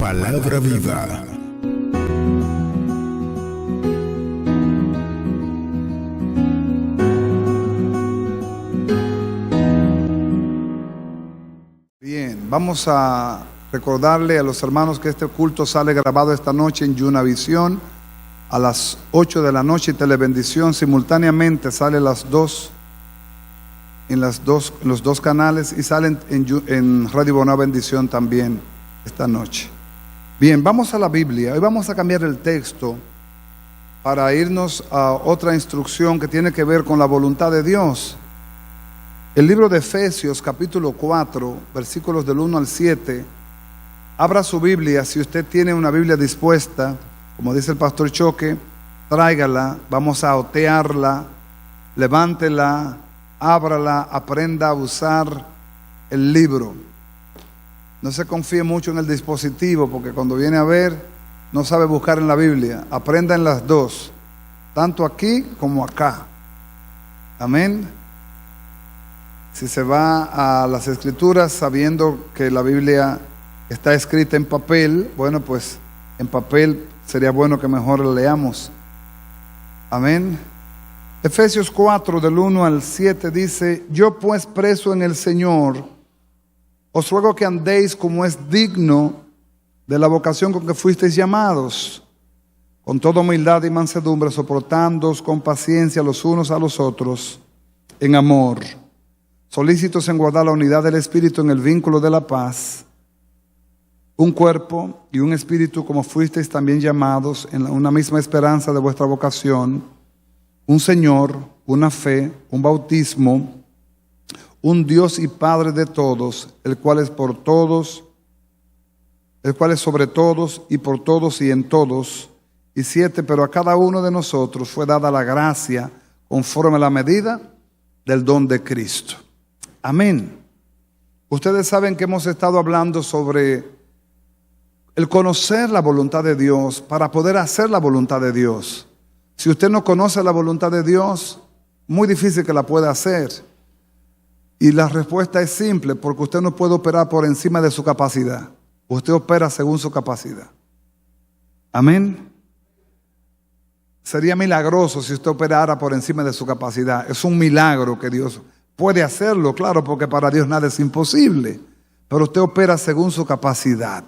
Palabra viva. Bien, vamos a recordarle a los hermanos que este culto sale grabado esta noche en Yunavisión a las 8 de la noche y Telebendición simultáneamente sale las dos en los dos canales y salen en Radio Buena Bendición también esta noche. Bien, vamos a la Biblia. Hoy vamos a cambiar el texto para irnos a otra instrucción que tiene que ver con la voluntad de Dios. El libro de Efesios capítulo 4 versículos del 1 al 7. Abra su Biblia. Si usted tiene una Biblia dispuesta, como dice el pastor Choque, tráigala, vamos a otearla, levántela, ábrala, aprenda a usar el libro. No se confíe mucho en el dispositivo, porque cuando viene a ver no sabe buscar en la Biblia. Aprenda en las dos, tanto aquí como acá. Amén. Si se va a las Escrituras sabiendo que la Biblia está escrita en papel, bueno, pues en papel sería bueno que mejor la leamos. Amén. Efesios 4 del 1 al 7 dice: yo pues preso en el Señor, os ruego que andéis como es digno de la vocación con que fuisteis llamados, con toda humildad y mansedumbre, soportándoos con paciencia los unos a los otros en amor, solícitos en guardar la unidad del Espíritu en el vínculo de la paz, un cuerpo y un espíritu, como fuisteis también llamados en una misma esperanza de vuestra vocación, un Señor, una fe, un bautismo, un Dios y Padre de todos, el cual es por todos, el cual es sobre todos y por todos y en todos. Y 7, pero a cada uno de nosotros fue dada la gracia conforme a la medida del don de Cristo. Amén. Ustedes saben que hemos estado hablando sobre el conocer la voluntad de Dios para poder hacer la voluntad de Dios. Si usted no conoce la voluntad de Dios, muy difícil que la pueda hacer. Y la respuesta es simple, porque usted no puede operar por encima de su capacidad. Usted opera según su capacidad. Amén. Sería milagroso si usted operara por encima de su capacidad. Es un milagro que Dios puede hacerlo, claro, porque para Dios nada es imposible. Pero usted opera según su capacidad.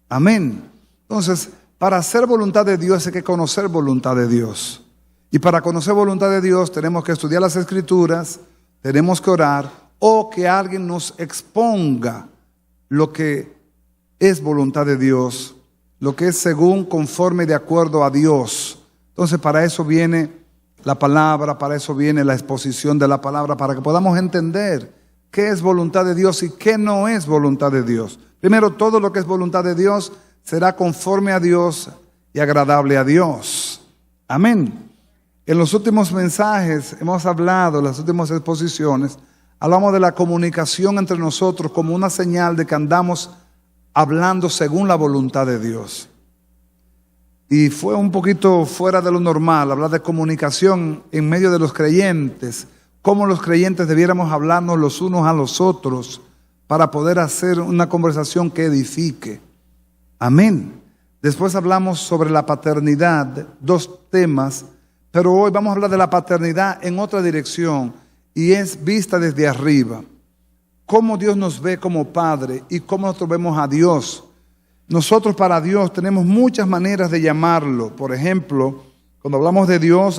Amén. Entonces, para hacer voluntad de Dios hay que conocer voluntad de Dios. Y para conocer voluntad de Dios tenemos que estudiar las Escrituras, tenemos que orar o que alguien nos exponga lo que es voluntad de Dios, lo que es según, conforme, de acuerdo a Dios. Entonces para eso viene la palabra, para eso viene la exposición de la palabra, para que podamos entender qué es voluntad de Dios y qué no es voluntad de Dios. Primero, todo lo que es voluntad de Dios será conforme a Dios y agradable a Dios. Amén. En los últimos mensajes hemos hablado, en las últimas exposiciones, hablamos de la comunicación entre nosotros como una señal de que andamos hablando según la voluntad de Dios. Y fue un poquito fuera de lo normal hablar de comunicación en medio de los creyentes, cómo los creyentes debiéramos hablarnos los unos a los otros para poder hacer una conversación que edifique. Amén. Después hablamos sobre la paternidad, dos temas, pero hoy vamos a hablar de la paternidad en otra dirección y es vista desde arriba. Cómo Dios nos ve como Padre y cómo nosotros vemos a Dios. Nosotros para Dios tenemos muchas maneras de llamarlo. Por ejemplo, cuando hablamos de Dios,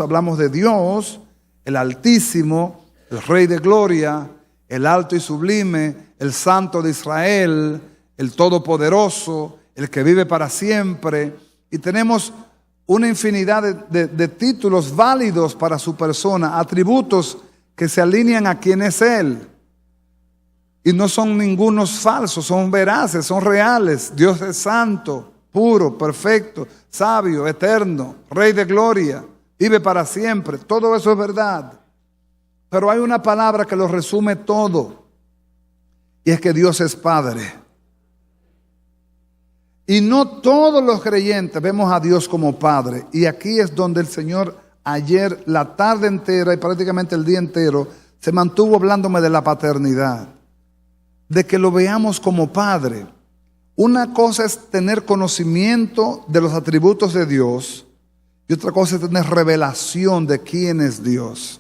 el Altísimo, el Rey de Gloria, el Alto y Sublime, el Santo de Israel, el Todopoderoso, el que vive para siempre. Y tenemos una infinidad de títulos válidos para su persona, atributos que se alinean a quien es Él. Y no son ningunos falsos, son veraces, son reales. Dios es santo, puro, perfecto, sabio, eterno, Rey de gloria, vive para siempre. Todo eso es verdad. Pero hay una palabra que lo resume todo. Y es que Dios es Padre. Y no todos los creyentes vemos a Dios como Padre. Y aquí es donde el Señor ayer, la tarde entera y prácticamente el día entero, se mantuvo hablándome de la paternidad. De que lo veamos como Padre. Una cosa es tener conocimiento de los atributos de Dios y otra cosa es tener revelación de quién es Dios.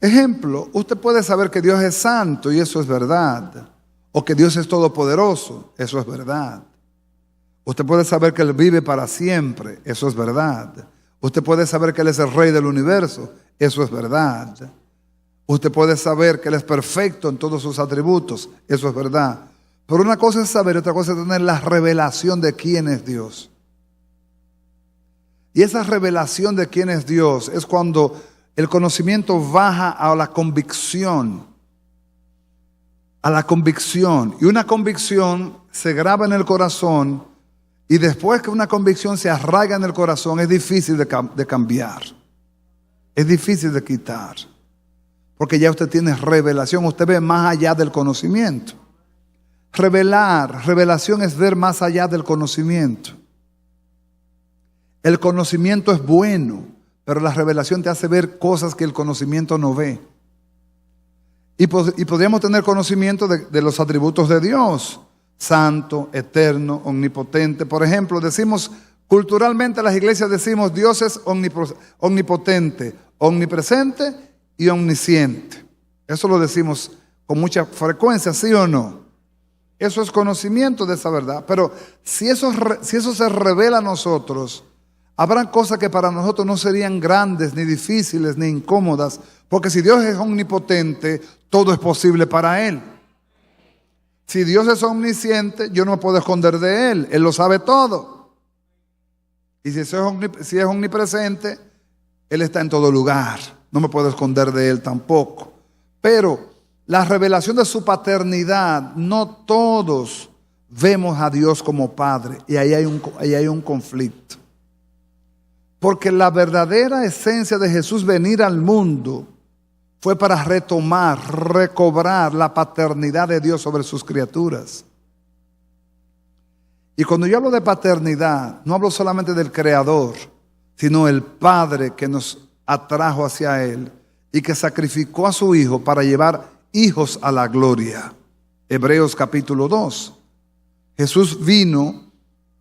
Ejemplo, usted puede saber que Dios es santo y eso es verdad. O que Dios es todopoderoso, eso es verdad. Usted puede saber que Él vive para siempre, eso es verdad. Usted puede saber que Él es el Rey del universo, eso es verdad. Usted puede saber que Él es perfecto en todos sus atributos, eso es verdad. Pero una cosa es saber, otra cosa es tener la revelación de quién es Dios. Y esa revelación de quién es Dios es cuando el conocimiento baja a la convicción. A la convicción. Y una convicción se graba en el corazón y después que una convicción se arraiga en el corazón es difícil de cambiar. Es difícil de quitar. Porque ya usted tiene revelación, usted ve más allá del conocimiento. Revelación es ver más allá del conocimiento. El conocimiento es bueno, pero la revelación te hace ver cosas que el conocimiento no ve. Y podríamos tener conocimiento de los atributos de Dios, santo, eterno, omnipotente. Por ejemplo, decimos, culturalmente las iglesias decimos, Dios es omnipotente, omnipresente y omnisciente. Eso lo decimos con mucha frecuencia, ¿sí o no? Eso es conocimiento de esa verdad. Pero si eso se revela a nosotros, habrán cosas que para nosotros no serían grandes, ni difíciles, ni incómodas, porque si Dios es omnipotente, todo es posible para Él. Si Dios es omnisciente, yo no me puedo esconder de Él, Él lo sabe todo. Y si es omnipresente, Él está en todo lugar, no me puedo esconder de Él tampoco. Pero la revelación de su paternidad, no todos vemos a Dios como Padre, y ahí hay un conflicto. Porque la verdadera esencia de Jesús venir al mundo fue para recobrar la paternidad de Dios sobre sus criaturas. Y cuando yo hablo de paternidad, no hablo solamente del Creador, sino el Padre que nos atrajo hacia Él y que sacrificó a su Hijo para llevar hijos a la gloria. Hebreos capítulo 2. Jesús vino,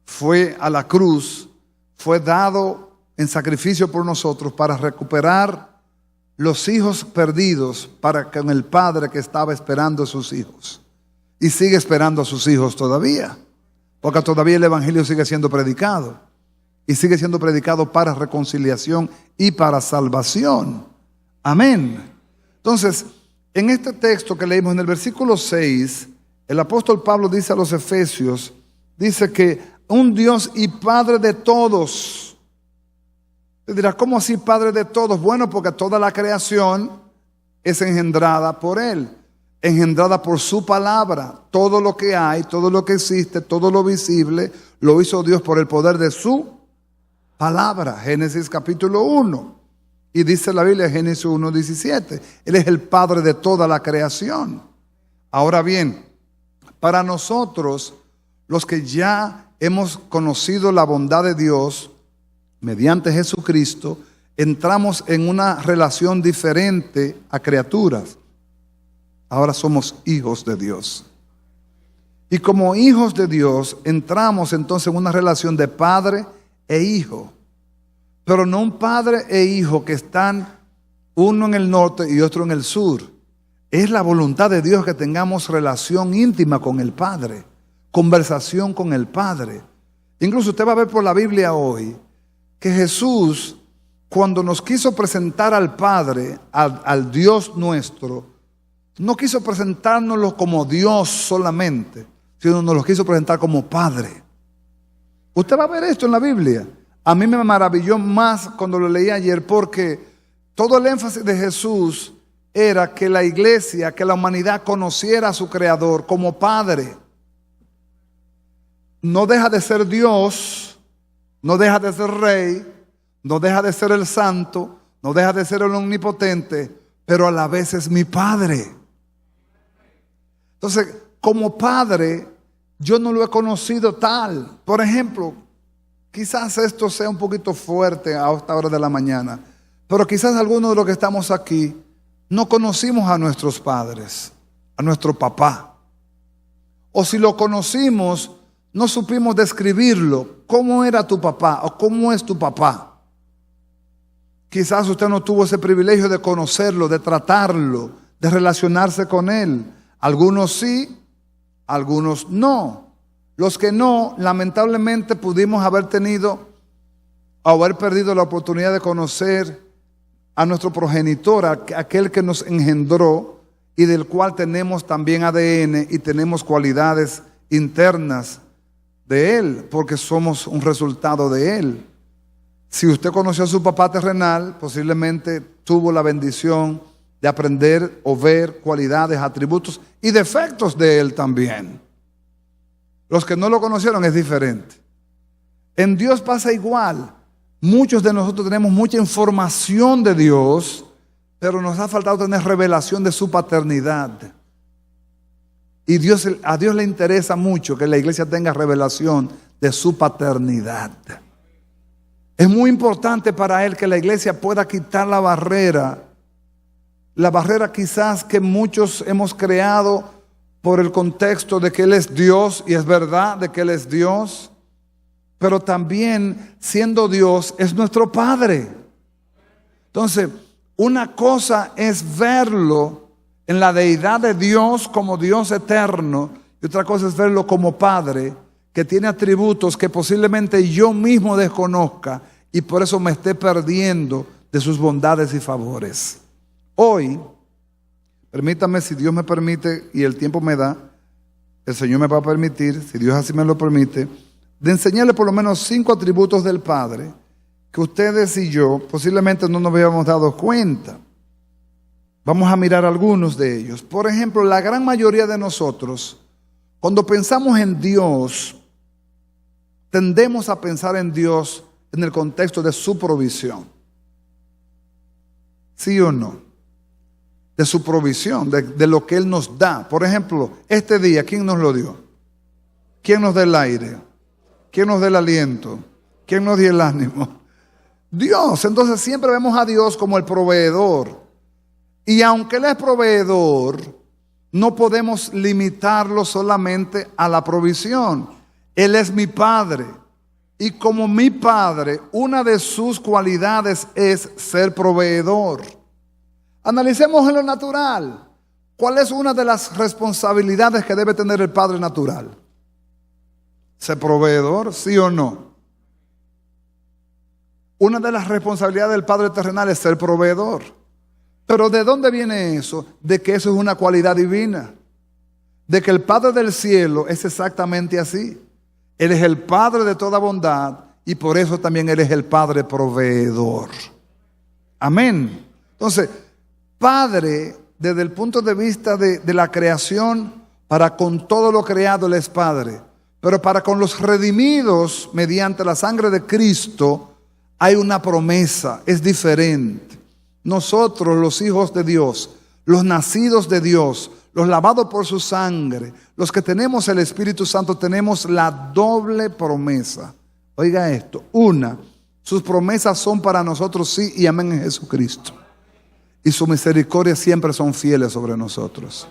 fue a la cruz, fue dado en sacrificio por nosotros para recuperar los hijos perdidos para con el Padre que estaba esperando a sus hijos. Y sigue esperando a sus hijos todavía, porque todavía el Evangelio sigue siendo predicado. Y sigue siendo predicado para reconciliación y para salvación. Amén. Entonces, en este texto que leímos en el versículo 6, el apóstol Pablo dice a los Efesios, dice que un Dios y Padre de todos. Usted dirá, ¿cómo así Padre de todos? Bueno, porque toda la creación es engendrada por Él, engendrada por su palabra. Todo lo que hay, todo lo que existe, todo lo visible, lo hizo Dios por el poder de su palabra. Génesis capítulo 1. Y dice la Biblia, Génesis 1:17, Él es el Padre de toda la creación. Ahora bien, para nosotros, los que ya hemos conocido la bondad de Dios, mediante Jesucristo, entramos en una relación diferente a criaturas. Ahora somos hijos de Dios. Y como hijos de Dios, entramos entonces en una relación de padre e hijo. Pero no un padre e hijo que están uno en el norte y otro en el sur. Es la voluntad de Dios que tengamos relación íntima con el Padre, conversación con el Padre. Incluso usted va a ver por la Biblia hoy que Jesús, cuando nos quiso presentar al Padre, al Dios nuestro, no quiso presentárnoslo como Dios solamente, sino nos lo quiso presentar como Padre. Usted va a ver esto en la Biblia. A mí me maravilló más cuando lo leí ayer, porque todo el énfasis de Jesús era que la iglesia, que la humanidad conociera a su Creador como Padre. No deja de ser Dios, no deja de ser Rey, no deja de ser el Santo, no deja de ser el Omnipotente, pero a la vez es mi Padre. Entonces, como Padre, yo no lo he conocido tal. Por ejemplo, quizás esto sea un poquito fuerte a esta hora de la mañana, pero quizás algunos de los que estamos aquí no conocimos a nuestros padres, a nuestro papá. O si lo conocimos, no supimos describirlo. ¿Cómo era tu papá o cómo es tu papá? Quizás usted no tuvo ese privilegio de conocerlo, de tratarlo, de relacionarse con él. Algunos sí, algunos no. Los que no, lamentablemente pudimos haber tenido o haber perdido la oportunidad de conocer a nuestro progenitor, aquel que nos engendró y del cual tenemos también ADN y tenemos cualidades internas de él, porque somos un resultado de él. Si usted conoció a su papá terrenal, posiblemente tuvo la bendición de aprender o ver cualidades, atributos y defectos de él también. Los que no lo conocieron es diferente. En Dios pasa igual. Muchos de nosotros tenemos mucha información de Dios, pero nos ha faltado tener revelación de su paternidad. Y a Dios le interesa mucho que la iglesia tenga revelación de su paternidad. Es muy importante para Él que la iglesia pueda quitar la barrera quizás que muchos hemos creado por el contexto de que Él es Dios, y es verdad de que Él es Dios, pero también siendo Dios es nuestro Padre. Entonces, una cosa es verlo en la deidad de Dios como Dios eterno, y otra cosa es verlo como Padre, que tiene atributos que posiblemente yo mismo desconozca y por eso me esté perdiendo de sus bondades y favores. Hoy, permítame, si Dios me permite y el tiempo me da, el Señor me va a permitir, si Dios así me lo permite, de enseñarle por lo menos 5 atributos del Padre que ustedes y yo posiblemente no nos habíamos dado cuenta. Vamos a mirar algunos de ellos. Por ejemplo, la gran mayoría de nosotros, cuando pensamos en Dios, tendemos a pensar en Dios en el contexto de su provisión. ¿Sí o no? De su provisión, de lo que Él nos da. Por ejemplo, este día, ¿quién nos lo dio? ¿Quién nos da el aire? ¿Quién nos da el aliento? ¿Quién nos dio el ánimo? Dios. Entonces siempre vemos a Dios como el proveedor. Y aunque Él es proveedor, no podemos limitarlo solamente a la provisión. Él es mi Padre. Y como mi Padre, una de sus cualidades es ser proveedor. Analicemos en lo natural. ¿Cuál es una de las responsabilidades que debe tener el Padre natural? ¿Ser proveedor? ¿Sí o no? Una de las responsabilidades del Padre terrenal es ser proveedor. Pero ¿de dónde viene eso? De que eso es una cualidad divina. De que el Padre del cielo es exactamente así. Él es el Padre de toda bondad y por eso también Él es el Padre proveedor. Amén. Entonces, Padre, desde el punto de vista de la creación, para con todo lo creado Él es Padre. Pero para con los redimidos mediante la sangre de Cristo hay una promesa, es diferente. Nosotros, los hijos de Dios, los nacidos de Dios, los lavados por su sangre, los que tenemos el Espíritu Santo, tenemos la doble promesa. Oiga esto, una, sus promesas son para nosotros sí y amén en Jesucristo. Y su misericordia siempre son fieles sobre nosotros.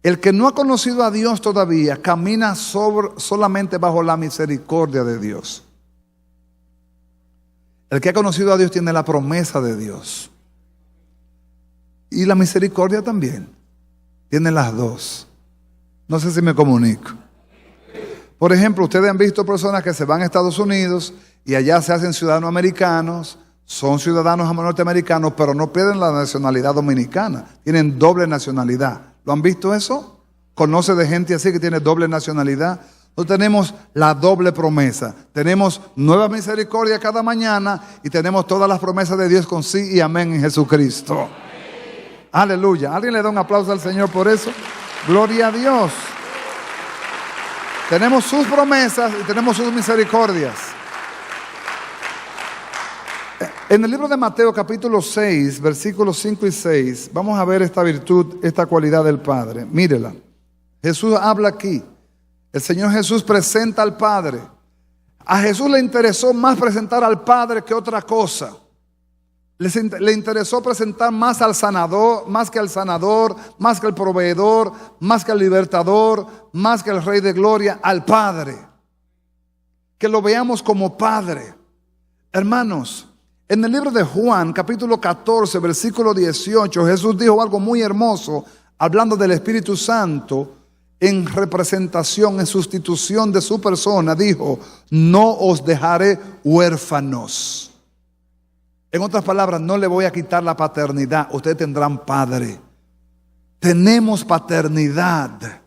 El que no ha conocido a Dios todavía camina solamente bajo la misericordia de Dios. El que ha conocido a Dios tiene la promesa de Dios. Y la misericordia también. Tiene las dos. No sé si me comunico. Por ejemplo, ustedes han visto personas que se van a Estados Unidos y allá se hacen ciudadanos americanos, son ciudadanos norteamericanos, pero no pierden la nacionalidad dominicana. Tienen doble nacionalidad. ¿Lo han visto eso? ¿Conoce de gente así que tiene doble nacionalidad? Nosotros tenemos la doble promesa. Tenemos nueva misericordia cada mañana y tenemos todas las promesas de Dios con sí y amén en Jesucristo. Aleluya. ¿Alguien le da un aplauso al Señor por eso? Gloria a Dios. Tenemos sus promesas y tenemos sus misericordias. En el libro de Mateo capítulo 6, versículos 5 y 6, vamos a ver esta virtud, esta cualidad del Padre. Mírela. Jesús habla aquí. El Señor Jesús presenta al Padre. A Jesús le interesó más presentar al Padre que otra cosa. Le interesó presentar más al sanador, más que al sanador, más que al proveedor, más que al libertador, más que al Rey de Gloria, al Padre. Que lo veamos como Padre. Hermanos, en el libro de Juan, capítulo 14, versículo 18, Jesús dijo algo muy hermoso, hablando del Espíritu Santo, en representación, en sustitución de su persona. Dijo: no os dejaré huérfanos. En otras palabras, no le voy a quitar la paternidad. Ustedes tendrán padre. Tenemos paternidad.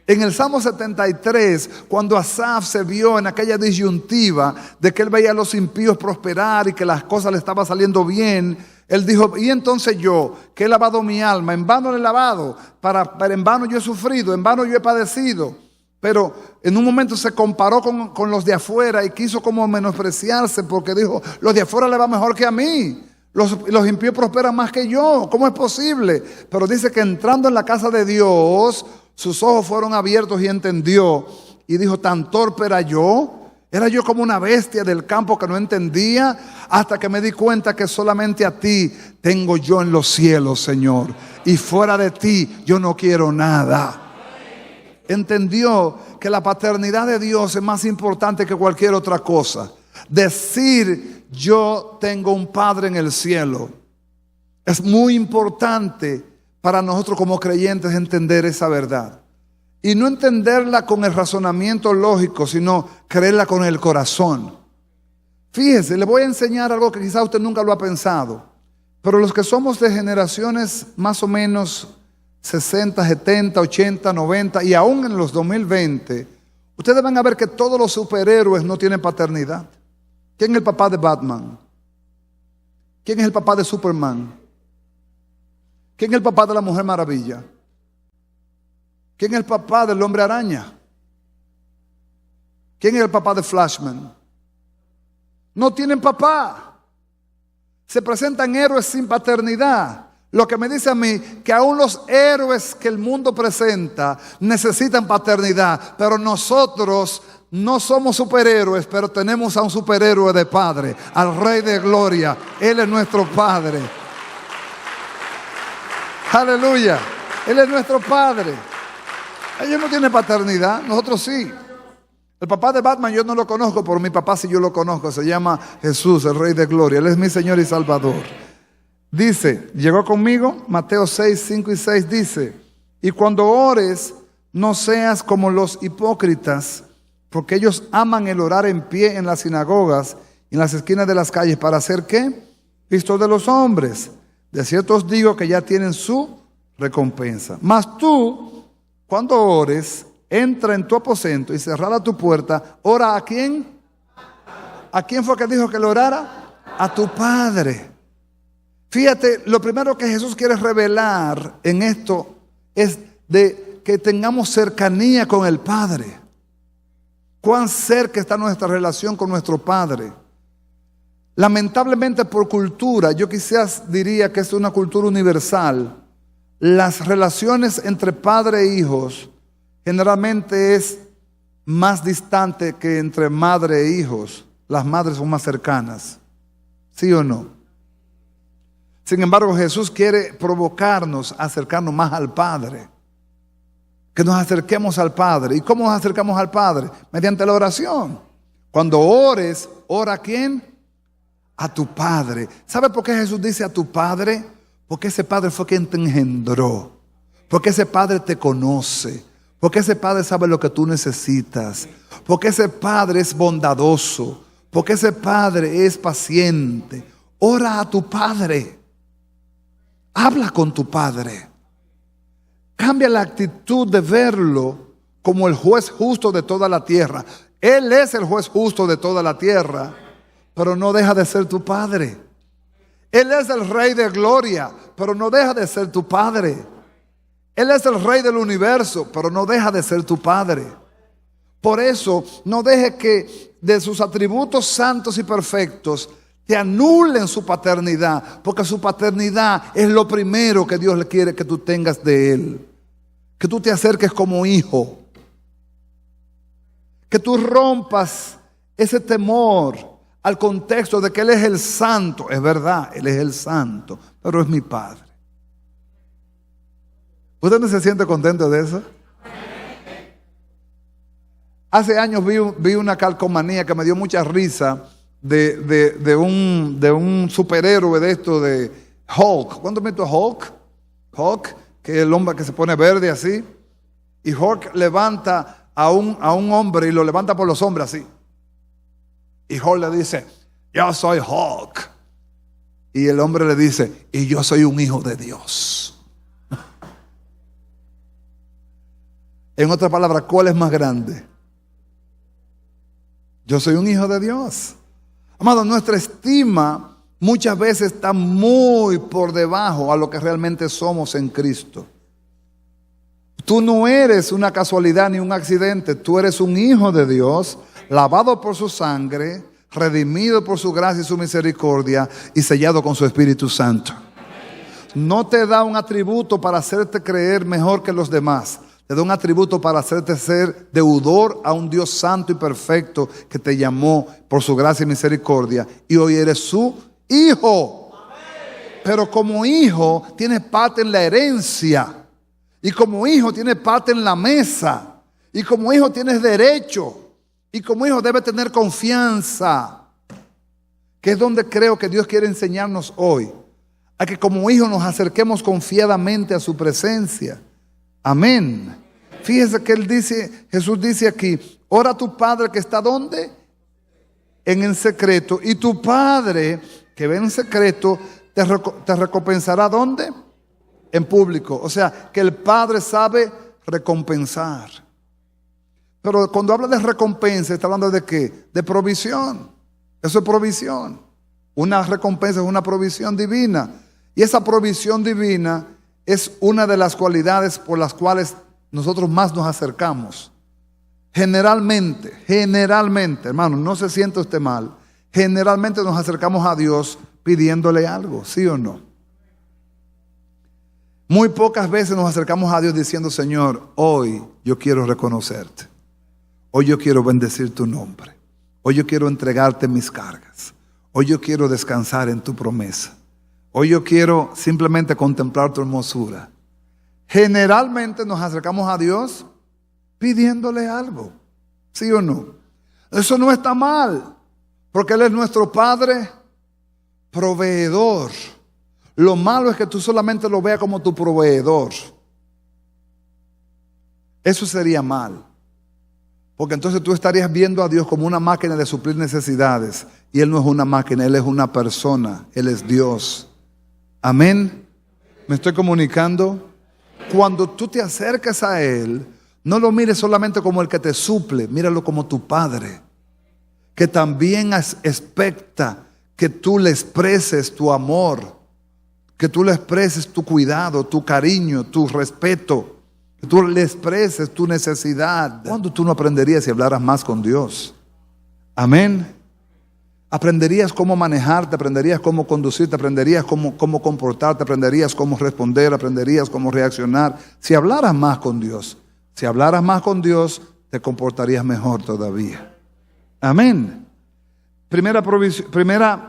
En el Salmo 73, cuando Asaf se vio en aquella disyuntiva de que él veía a los impíos prosperar y que las cosas le estaban saliendo bien, él dijo: y entonces yo, que he lavado mi alma, en vano le he lavado, pero en vano yo he sufrido, en vano yo he padecido. Pero en un momento se comparó con los de afuera y quiso como menospreciarse, porque dijo: los de afuera le va mejor que a mí. Los impíos prosperan más que yo. ¿Cómo es posible? Pero dice que entrando en la casa de Dios, sus ojos fueron abiertos y entendió. Y dijo: tan torpe era yo. Era yo como una bestia del campo que no entendía, hasta que me di cuenta que solamente a ti tengo yo en los cielos, Señor. Y fuera de ti yo no quiero nada. Entendió que la paternidad de Dios es más importante que cualquier otra cosa. Decir: yo tengo un Padre en el cielo, es muy importante para nosotros como creyentes entender esa verdad. Y no entenderla con el razonamiento lógico, sino creerla con el corazón. Fíjese, le voy a enseñar algo que quizá usted nunca lo ha pensado, pero los que somos de generaciones más o menos 60, 70, 80, 90 y aún en los 2020, ustedes van a ver que todos los superhéroes no tienen paternidad. ¿Quién es el papá de Batman? ¿Quién es el papá de Superman? ¿Quién es el papá de la Mujer Maravilla? ¿Quién es el papá del Hombre Araña? ¿Quién es el papá de Flashman? No tienen papá. Se presentan héroes sin paternidad. Lo que me dice a mí que aún los héroes que el mundo presenta necesitan paternidad, pero nosotros no somos superhéroes, pero tenemos a un superhéroe de Padre, al Rey de Gloria. Él es nuestro Padre. Aleluya. Él es nuestro Padre. Ellos no tienen paternidad, nosotros sí. El papá de Batman yo no lo conozco, pero mi papá sí yo lo conozco. Se llama Jesús, el Rey de Gloria. Él es mi Señor y Salvador. Dice, llegó conmigo, Mateo 6, 5 y 6 dice: y cuando ores, no seas como los hipócritas, porque ellos aman el orar en pie en las sinagogas y en las esquinas de las calles, ¿para hacer qué? Vistos de los hombres. De cierto os digo que ya tienen su recompensa. Mas tú, cuando ores, entra en tu aposento y cerrada tu puerta, ora ¿a quién? ¿A quién fue que dijo que le orara? A tu Padre. Fíjate, lo primero que Jesús quiere revelar en esto es de que tengamos cercanía con el Padre. Cuán cerca está nuestra relación con nuestro Padre. Lamentablemente por cultura, yo quizás diría que es una cultura universal, las relaciones entre padre e hijos generalmente es más distante que entre madre e hijos. Las madres son más cercanas, ¿sí o no? Sin embargo, Jesús quiere provocarnos a acercarnos más al Padre. Que nos acerquemos al Padre. ¿Y cómo nos acercamos al Padre? Mediante la oración. Cuando ores, ¿ora a quién? A tu Padre. ¿Sabe por qué Jesús dice a tu Padre? Porque ese Padre fue quien te engendró. Porque ese Padre te conoce. Porque ese Padre sabe lo que tú necesitas. Porque ese Padre es bondadoso. Porque ese Padre es paciente. Ora a tu Padre. Habla con tu Padre. Cambia la actitud de verlo como el juez justo de toda la tierra. Él es el juez justo de toda la tierra, pero no deja de ser tu Padre. Él es el Rey de Gloria, pero no deja de ser tu Padre. Él es el Rey del universo, pero no deja de ser tu Padre. Por eso, no deje que de sus atributos santos y perfectos te anulen su paternidad, porque su paternidad es lo primero que Dios le quiere que tú tengas de Él. Que tú te acerques como hijo. Que tú rompas ese temor al contexto de que Él es el santo. Es verdad, Él es el santo, pero es mi Padre. ¿Usted no se siente contento de eso? Hace años vi una calcomanía que me dio mucha risa de un superhéroe de esto, de Hulk. ¿Cuánto mito Hulk? Hulk, que es el hombre que se pone verde así. Y Hulk levanta a un hombre y lo levanta por los hombros así. Y Hulk le dice, yo soy Hulk. Y el hombre le dice, y yo soy un hijo de Dios. En otras palabras, ¿cuál es más grande? Yo soy un hijo de Dios. Amado, nuestra estima muchas veces está muy por debajo a lo que realmente somos en Cristo. Tú no eres una casualidad ni un accidente. Tú eres un hijo de Dios, lavado por su sangre, redimido por su gracia y su misericordia y sellado con su Espíritu Santo. No te da un atributo para hacerte creer mejor que los demás. Te da un atributo para hacerte ser deudor a un Dios santo y perfecto que te llamó por su gracia y misericordia. Y hoy eres su hijo. Pero como hijo tienes parte en la herencia. Y como hijo tienes parte en la mesa. Y como hijo tienes derecho. Y como hijo debes tener confianza. Que es donde creo que Dios quiere enseñarnos hoy. A que como hijos nos acerquemos confiadamente a su presencia. Amén. Fíjese que Jesús dice aquí, ora a tu Padre que está ¿dónde? En secreto. Y tu Padre que ve en secreto te recompensará ¿dónde? En público. O sea, que el Padre sabe recompensar. Pero cuando habla de recompensa, está hablando de ¿qué? De provisión. Eso es provisión. Una recompensa es una provisión divina. Y esa provisión divina es una de las cualidades por las cuales nosotros más nos acercamos. Generalmente, hermano, no se sienta usted mal. Generalmente nos acercamos a Dios pidiéndole algo, ¿sí o no? Muy pocas veces nos acercamos a Dios diciendo, Señor, hoy yo quiero reconocerte. Hoy yo quiero bendecir tu nombre. Hoy yo quiero entregarte mis cargas. Hoy yo quiero descansar en tu promesa. Hoy yo quiero simplemente contemplar tu hermosura. Generalmente nos acercamos a Dios pidiéndole algo. ¿Sí o no? Eso no está mal, porque Él es nuestro Padre proveedor. Lo malo es que tú solamente lo veas como tu proveedor. Eso sería mal. Porque entonces tú estarías viendo a Dios como una máquina de suplir necesidades. Y Él no es una máquina, Él es una persona. Él es Dios. Amén. ¿Me estoy comunicando? Cuando tú te acercas a Él, no lo mires solamente como el que te suple, míralo como tu Padre, que también expecta que tú le expreses tu amor, que tú le expreses tu cuidado, tu cariño, tu respeto, que tú le expreses tu necesidad. ¿Cuándo tú no aprenderías si hablaras más con Dios? Amén. Aprenderías cómo manejarte, aprenderías cómo conducirte, aprenderías cómo comportarte, aprenderías cómo responder, aprenderías cómo reaccionar. Si hablaras más con Dios, si hablaras más con Dios, te comportarías mejor todavía. Amén. Primera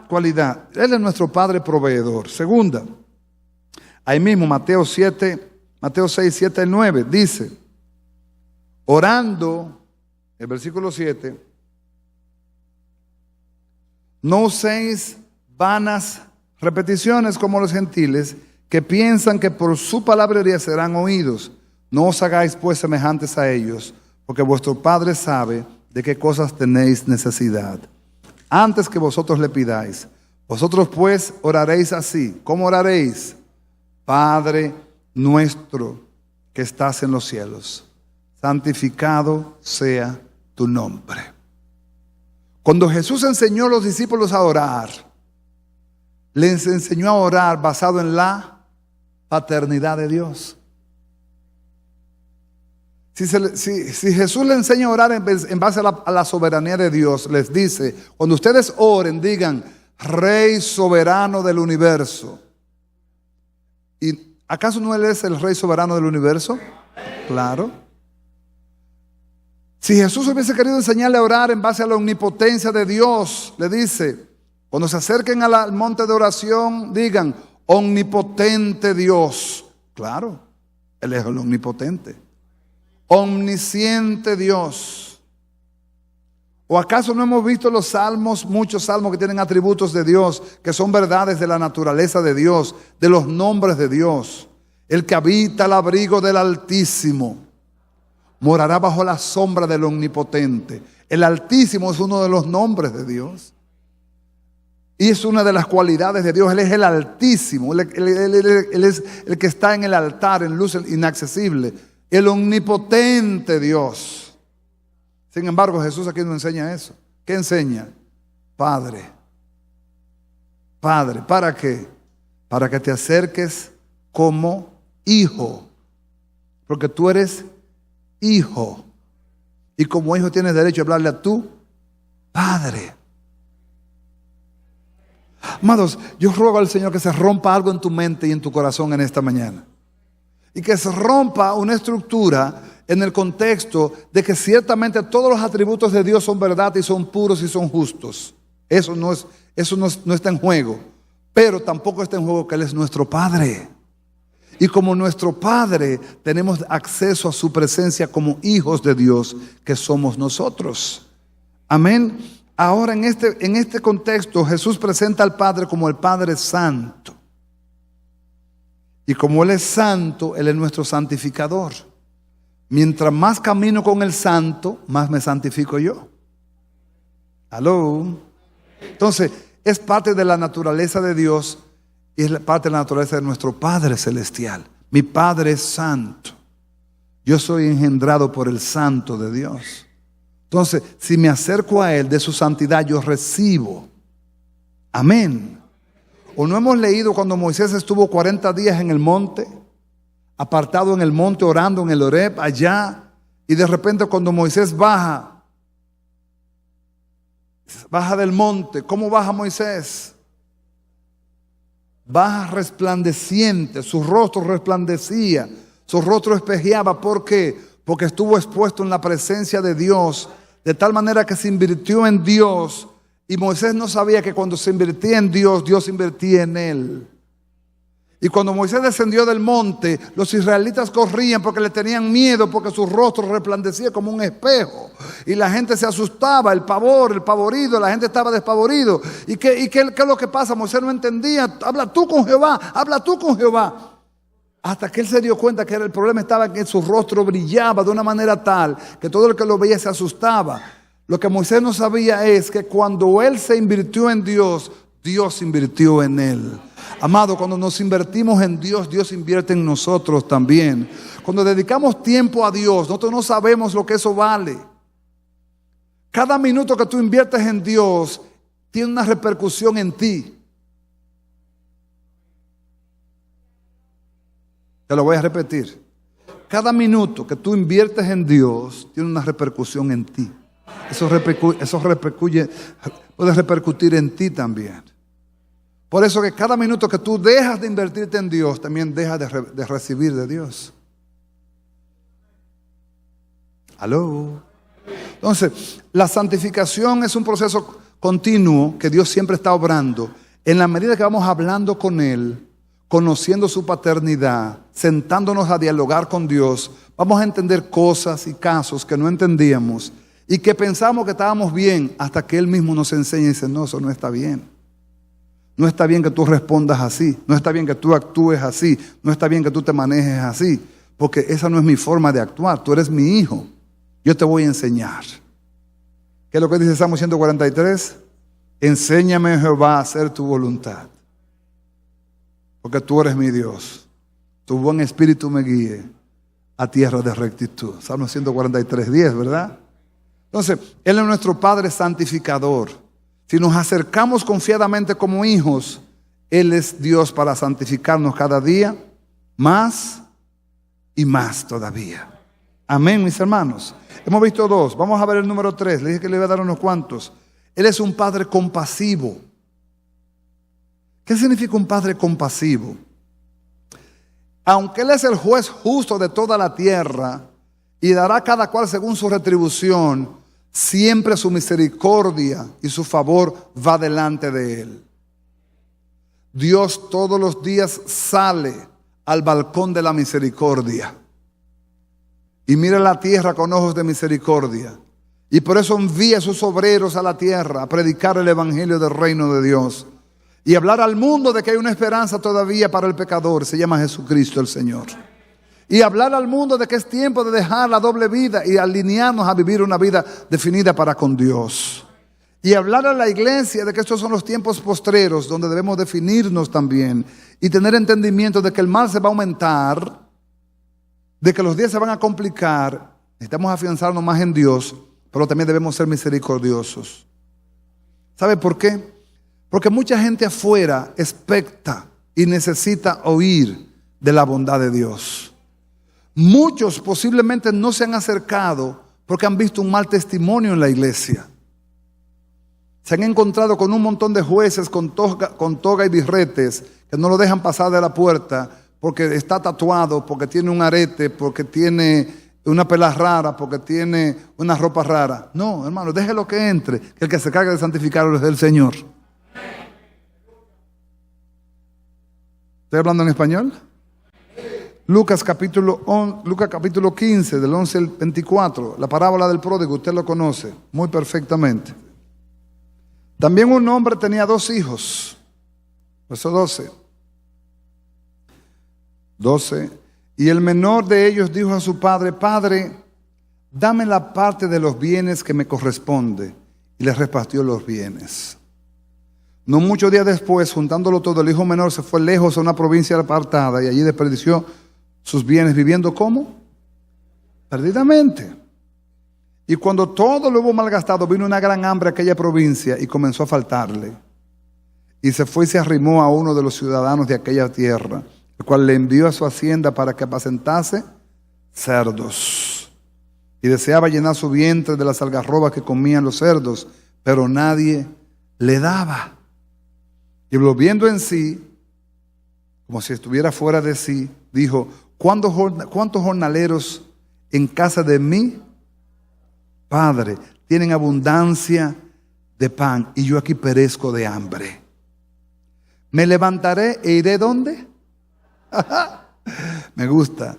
cualidad, Él es nuestro Padre proveedor. Segunda, ahí mismo Mateo 6, 7 y 9, dice, orando, el versículo 7, no uséis vanas repeticiones como los gentiles, que piensan que por su palabrería serán oídos. No os hagáis pues semejantes a ellos, porque vuestro Padre sabe de qué cosas tenéis necesidad, antes que vosotros le pidáis. Vosotros pues oraréis así. ¿Cómo oraréis? Padre nuestro que estás en los cielos, santificado sea tu nombre. Cuando Jesús enseñó a los discípulos a orar, les enseñó a orar basado en la paternidad de Dios. Si Jesús le enseña a orar en base a la soberanía de Dios, les dice, cuando ustedes oren, digan, Rey soberano del universo. ¿Y acaso no Él es el Rey soberano del universo? Claro. Si Jesús hubiese querido enseñarle a orar en base a la omnipotencia de Dios, le dice, cuando se acerquen al monte de oración, digan, omnipotente Dios. Claro, Él es el omnipotente. Omnisciente Dios. ¿O acaso no hemos visto los salmos, muchos salmos que tienen atributos de Dios, que son verdades de la naturaleza de Dios, de los nombres de Dios? El que habita al abrigo del Altísimo morará bajo la sombra del Omnipotente. El Altísimo es uno de los nombres de Dios. Y es una de las cualidades de Dios. Él es el Altísimo. Él es el que está en el altar, en luz inaccesible. El omnipotente Dios. Sin embargo, Jesús aquí no enseña eso. ¿Qué enseña? Padre. Padre, ¿para qué? Para que te acerques como hijo. Porque tú eres hijo. Y como hijo tienes derecho a hablarle a tu Padre. Amados, yo ruego al Señor que se rompa algo en tu mente y en tu corazón en esta mañana. Y que se rompa una estructura en el contexto de que ciertamente todos los atributos de Dios son verdad y son puros y son justos. Eso no está en juego. Pero tampoco está en juego que Él es nuestro Padre. Y como nuestro Padre tenemos acceso a su presencia como hijos de Dios que somos nosotros. Amén. Ahora en este contexto Jesús presenta al Padre como el Padre Santo. Y como Él es santo, Él es nuestro santificador. Mientras más camino con el santo, más me santifico yo. ¿Aló? Entonces, es parte de la naturaleza de Dios y es parte de la naturaleza de nuestro Padre Celestial. Mi Padre es santo. Yo soy engendrado por el Santo de Dios. Entonces, si me acerco a Él de su santidad, yo recibo. Amén. ¿O no hemos leído cuando Moisés estuvo 40 días en el monte? Apartado en el monte, orando en el Horeb, allá. Y de repente cuando Moisés baja del monte. ¿Cómo baja Moisés? Baja resplandeciente, su rostro resplandecía, su rostro espejeaba. ¿Por qué? Porque estuvo expuesto en la presencia de Dios, de tal manera que se invirtió en Dios. Y Moisés no sabía que cuando se invertía en Dios, Dios invertía en él. Y cuando Moisés descendió del monte, los israelitas corrían porque le tenían miedo, porque su rostro resplandecía como un espejo. Y la gente se asustaba, el pavor, el pavorido, la gente estaba despavorido. ¿Y qué es lo que pasa? Moisés no entendía. Habla tú con Jehová, habla tú con Jehová. Hasta que él se dio cuenta que el problema estaba en que su rostro brillaba de una manera tal que todo el que lo veía se asustaba. Lo que Moisés no sabía es que cuando él se invirtió en Dios, Dios invirtió en él. Amado, cuando nos invertimos en Dios, Dios invierte en nosotros también. Cuando dedicamos tiempo a Dios, nosotros no sabemos lo que eso vale. Cada minuto que tú inviertes en Dios tiene una repercusión en ti. Te lo voy a repetir. Cada minuto que tú inviertes en Dios tiene una repercusión en ti. Eso puede repercutir en ti también. Por eso que cada minuto que tú dejas de invertirte en Dios, también dejas de recibir de Dios. ¿Aló? Entonces, la santificación es un proceso continuo que Dios siempre está obrando. En la medida que vamos hablando con Él, conociendo su paternidad, sentándonos a dialogar con Dios, vamos a entender cosas y casos que no entendíamos y que pensamos que estábamos bien hasta que Él mismo nos enseña y dice, no, eso no está bien. No está bien que tú respondas así, no está bien que tú actúes así, no está bien que tú te manejes así, porque esa no es mi forma de actuar, tú eres mi hijo, yo te voy a enseñar. ¿Qué es lo que dice Salmo 143? Enséñame, Jehová, a hacer tu voluntad, porque tú eres mi Dios, tu buen espíritu me guíe a tierra de rectitud. Salmo 143, 10, ¿verdad? Entonces, Él es nuestro Padre santificador. Si nos acercamos confiadamente como hijos, Él es Dios para santificarnos cada día más y más todavía. Amén, mis hermanos. Hemos visto dos. Vamos a ver el número 3. Le dije que le iba a dar unos cuantos. Él es un Padre compasivo. ¿Qué significa un Padre compasivo? Aunque Él es el juez justo de toda la tierra, y dará a cada cual según su retribución. Siempre su misericordia y su favor va delante de él. Dios todos los días sale al balcón de la misericordia y mira la tierra con ojos de misericordia. Y por eso envía a sus obreros a la tierra a predicar el evangelio del reino de Dios y hablar al mundo de que hay una esperanza todavía para el pecador. Se llama Jesucristo el Señor. Y hablar al mundo de que es tiempo de dejar la doble vida y alinearnos a vivir una vida definida para con Dios. Y hablar a la iglesia de que estos son los tiempos postreros donde debemos definirnos también y tener entendimiento de que el mal se va a aumentar, de que los días se van a complicar. Necesitamos afianzarnos más en Dios, pero también debemos ser misericordiosos. ¿Sabe por qué? Porque mucha gente afuera expecta y necesita oír de la bondad de Dios. Muchos posiblemente no se han acercado porque han visto un mal testimonio en la iglesia. Se han encontrado con un montón de jueces con toga y birretes que no lo dejan pasar de la puerta porque está tatuado, porque tiene un arete, porque tiene una pela rara, porque tiene una ropa rara. No, hermano, déjelo que entre, que el que se carga de santificarlo es el Señor. ¿Estoy hablando en español? Lucas capítulo 15, del 11 al 24, la parábola del pródigo, usted lo conoce muy perfectamente. También un hombre tenía 2 hijos, verso 12. Y el menor de ellos dijo a su padre: Padre, dame la parte de los bienes que me corresponde. Y le repartió los bienes. No muchos días después, juntándolo todo, el hijo menor se fue lejos a una provincia apartada y allí desperdició sus bienes, viviendo ¿cómo? Perdidamente. Y cuando todo lo hubo malgastado, vino una gran hambre a aquella provincia y comenzó a faltarle. Y se fue y se arrimó a uno de los ciudadanos de aquella tierra, el cual le envió a su hacienda para que apacentase cerdos. Y deseaba llenar su vientre de las algarrobas que comían los cerdos, pero nadie le daba. Y volviendo en sí, como si estuviera fuera de sí, dijo: ¿Cuántos jornaleros en casa de mi Padre tienen abundancia de pan y yo aquí perezco de hambre? Me levantaré e iré ¿dónde? Me gusta.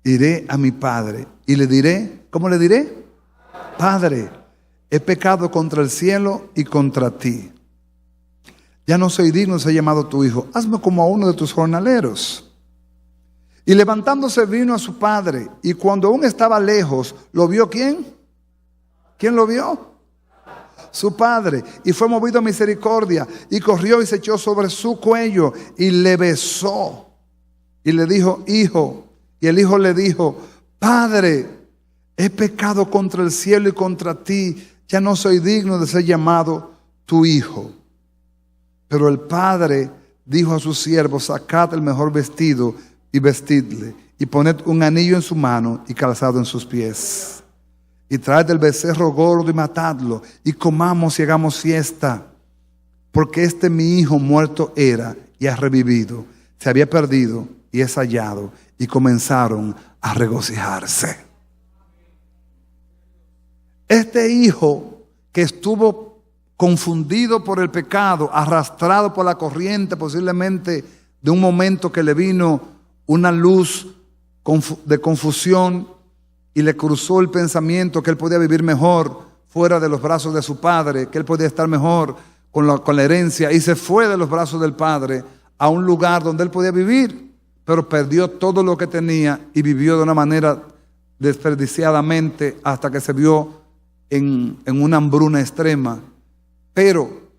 Iré a mi Padre y le diré, ¿cómo le diré? Padre, he pecado contra el cielo y contra ti. Ya no soy digno de ser llamado tu hijo. Hazme como a uno de tus jornaleros. Y levantándose vino a su padre, y cuando aún estaba lejos, ¿lo vio quién? ¿Quién lo vio? Su padre. Y fue movido a misericordia, y corrió y se echó sobre su cuello, y le besó. Y le dijo: hijo. Y el hijo le dijo: Padre, he pecado contra el cielo y contra ti, ya no soy digno de ser llamado tu hijo. Pero el padre dijo a sus siervos: sacad el mejor vestido y vestidle, y poned un anillo en su mano y calzado en sus pies. Y traed el becerro gordo y matadlo, y comamos y hagamos fiesta, porque este mi hijo muerto era y ha revivido, se había perdido y es hallado. Y comenzaron a regocijarse. Este hijo que estuvo confundido por el pecado, arrastrado por la corriente posiblemente de un momento que le vino una luz de confusión y le cruzó el pensamiento que él podía vivir mejor fuera de los brazos de su padre, que él podía estar mejor con la herencia, y se fue de los brazos del padre a un lugar donde él podía vivir, pero perdió todo lo que tenía y vivió de una manera desperdiciadamente hasta que se vio en una hambruna extrema. Pero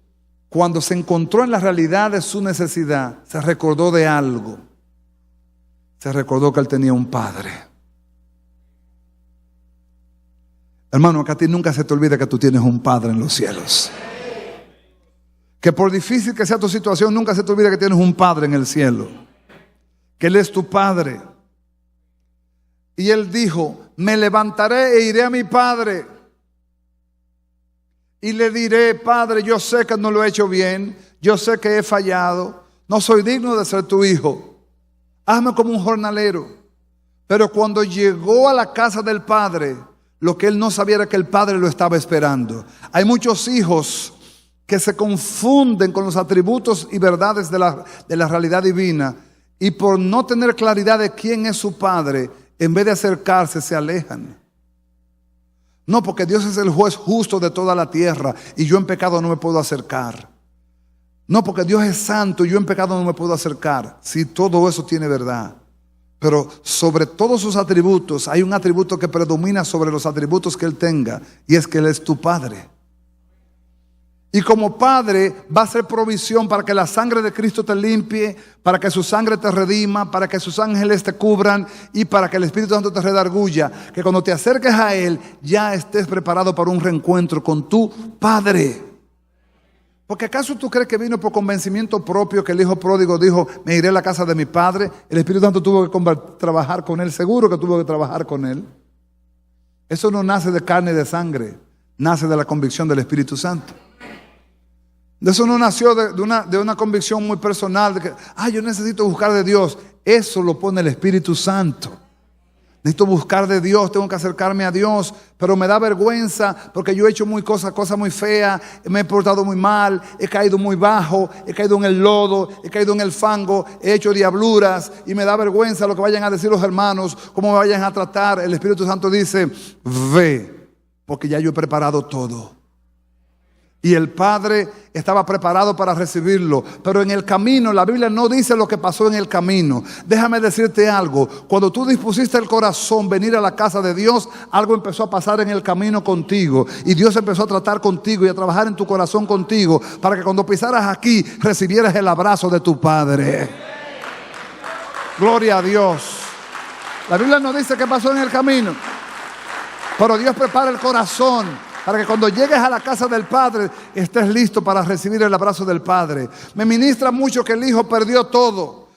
cuando se encontró en la realidad de su necesidad, se recordó de algo. Se recordó que él tenía un padre. Hermano, que a ti nunca se te olvide que tú tienes un padre en los cielos. Que por difícil que sea tu situación, nunca se te olvide que tienes un padre en el cielo. Que él es tu padre. Y él dijo: me levantaré e iré a mi padre. Y le diré: Padre, yo sé que no lo he hecho bien. Yo sé que he fallado. No soy digno de ser tu hijo. Hazme como un jornalero. Pero cuando llegó a la casa del padre, lo que él no sabía era que el padre lo estaba esperando. Hay muchos hijos que se confunden con los atributos y verdades de la realidad divina, y por no tener claridad de quién es su padre, en vez de acercarse, se alejan. No, porque Dios es el juez justo de toda la tierra y yo en pecado no me puedo acercar. No, porque Dios es santo y yo en pecado no me puedo acercar. Sí, todo eso tiene verdad. Pero sobre todos sus atributos hay un atributo que predomina sobre los atributos que Él tenga, y es que Él es tu Padre. Y como Padre va a hacer provisión para que la sangre de Cristo te limpie, para que su sangre te redima, para que sus ángeles te cubran y para que el Espíritu Santo te redarguya. Que cuando te acerques a Él ya estés preparado para un reencuentro con tu Padre. Porque ¿acaso tú crees que vino por convencimiento propio que el hijo pródigo dijo, me iré a la casa de mi padre? El Espíritu Santo tuvo que trabajar con él, seguro que tuvo que trabajar con él. Eso no nace de carne y de sangre, nace de la convicción del Espíritu Santo. Eso no nació de una convicción muy personal, de que, yo necesito buscar de Dios. Eso lo pone el Espíritu Santo. Necesito buscar de Dios, tengo que acercarme a Dios, pero me da vergüenza porque yo he hecho cosas muy feas, me he portado muy mal, he caído muy bajo, he caído en el lodo, he caído en el fango, he hecho diabluras y me da vergüenza lo que vayan a decir los hermanos, cómo me vayan a tratar. El Espíritu Santo dice, ve, porque ya yo he preparado todo. Y el Padre estaba preparado para recibirlo. Pero en el camino, la Biblia no dice lo que pasó en el camino. Déjame decirte algo. Cuando tú dispusiste el corazón venir a la casa de Dios, algo empezó a pasar en el camino contigo. Y Dios empezó a tratar contigo y a trabajar en tu corazón contigo, para que cuando pisaras aquí, recibieras el abrazo de tu Padre. Gloria a Dios. La Biblia no dice qué pasó en el camino, pero Dios prepara el corazón para que cuando llegues a la casa del Padre estés listo para recibir el abrazo del Padre. Me ministra mucho que el hijo perdió todo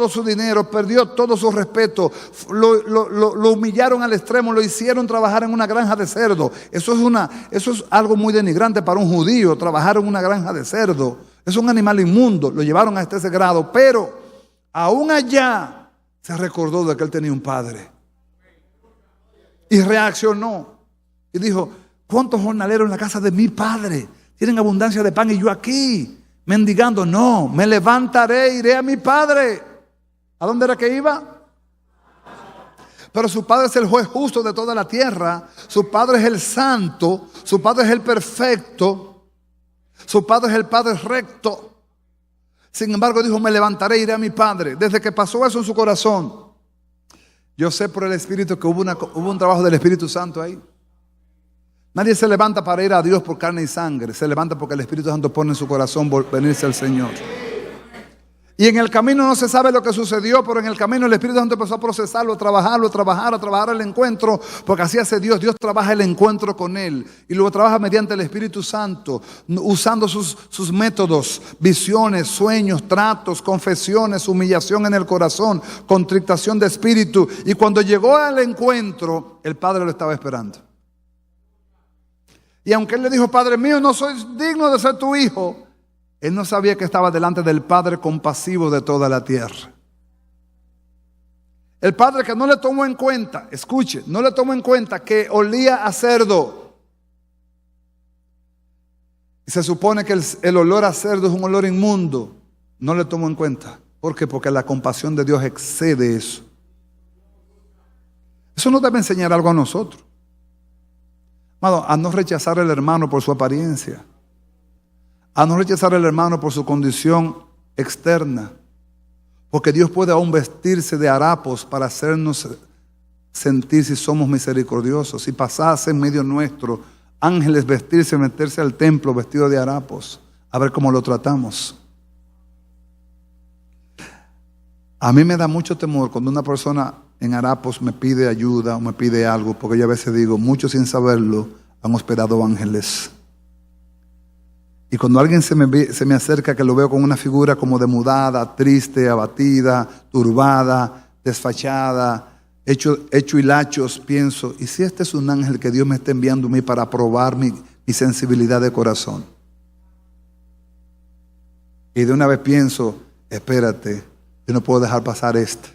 su dinero, perdió todo su respeto, lo humillaron al extremo, lo hicieron trabajar en una granja de cerdo. Eso es algo muy denigrante para un judío, trabajar en una granja de cerdo. Es un animal inmundo, lo llevaron hasta ese grado, pero aún allá se recordó de que él tenía un padre y reaccionó. Y dijo, ¿cuántos jornaleros en la casa de mi padre tienen abundancia de pan y yo aquí mendigando? No, me levantaré, iré a mi padre. ¿A dónde era que iba? Pero su padre es el juez justo de toda la tierra. Su padre es el santo. Su padre es el perfecto. Su padre es el padre recto. Sin embargo dijo, me levantaré, iré a mi padre. Desde que pasó eso en su corazón, yo sé por el Espíritu que hubo un trabajo del Espíritu Santo ahí. Nadie se levanta para ir a Dios por carne y sangre. Se levanta porque el Espíritu Santo pone en su corazón venirse al Señor. Y en el camino no se sabe lo que sucedió, pero en el camino el Espíritu Santo empezó a procesarlo, a trabajar el encuentro, porque así hace Dios. Dios trabaja el encuentro con Él y luego trabaja mediante el Espíritu Santo, usando sus métodos, visiones, sueños, tratos, confesiones, humillación en el corazón, contrictación de espíritu. Y cuando llegó al encuentro, el Padre lo estaba esperando. Y aunque él le dijo, Padre mío, no soy digno de ser tu hijo, él no sabía que estaba delante del Padre compasivo de toda la tierra. El Padre que no le tomó en cuenta, escuche, no le tomó en cuenta que olía a cerdo. Y se supone que el olor a cerdo es un olor inmundo. No le tomó en cuenta. ¿Por qué? Porque la compasión de Dios excede eso. Eso nos debe enseñar algo a nosotros. A no rechazar al hermano por su apariencia, a no rechazar al hermano por su condición externa, porque Dios puede aún vestirse de harapos para hacernos sentir si somos misericordiosos. Si pasase en medio nuestro ángeles meterse al templo vestidos de harapos, a ver cómo lo tratamos. A mí me da mucho temor cuando una persona en harapos me pide ayuda o me pide algo, porque yo a veces digo, muchos sin saberlo han hospedado ángeles. Y cuando alguien se me acerca, que lo veo con una figura como demudada, triste, abatida, turbada, desfachada, hecho hilachos, pienso, ¿y si este es un ángel que Dios me está enviando a mí para probar mi sensibilidad de corazón? Y de una vez pienso, espérate, yo no puedo dejar pasar esto.